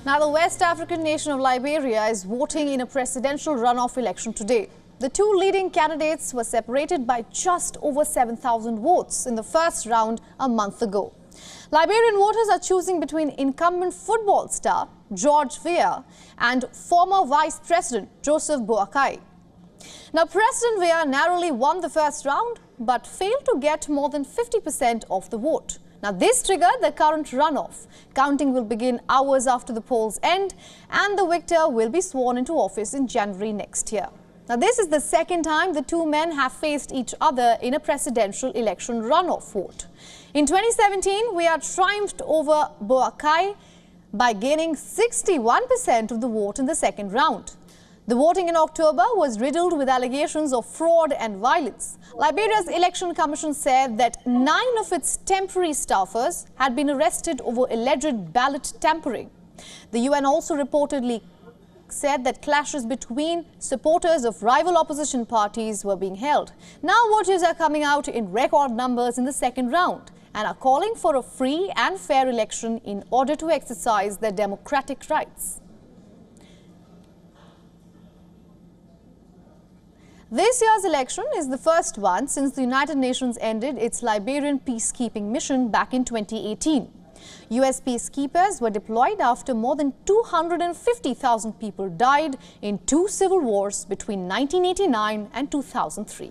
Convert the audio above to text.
Now, the West African nation of Liberia is voting in a presidential runoff election today. The two leading candidates were separated by just over 7,000 votes in the first round a month ago. Liberian voters are choosing between incumbent football star George Weah and former Vice President Joseph Boakai. Now, President Weah narrowly won the first round but failed to get more than 50% of the vote. Now, this triggered the current runoff. Counting will begin hours after the polls end, and the victor will be sworn into office in January next year. Now, this is the second time the two men have faced each other in a presidential election runoff vote. In 2017, Weah triumphed over Boakai by gaining 61% of the vote in the second round. The voting in October was riddled with allegations of fraud and violence. Liberia's Election Commission said that 9 of its temporary staffers had been arrested over alleged ballot tampering. The UN also reportedly said that clashes between supporters of rival opposition parties were being held. Now voters are coming out in record numbers in the second round and are calling for a free and fair election in order to exercise their democratic rights. This year's election is the first one since the United Nations ended its Liberian peacekeeping mission back in 2018. US peacekeepers were deployed after more than 250,000 people died in two civil wars between 1989 and 2003.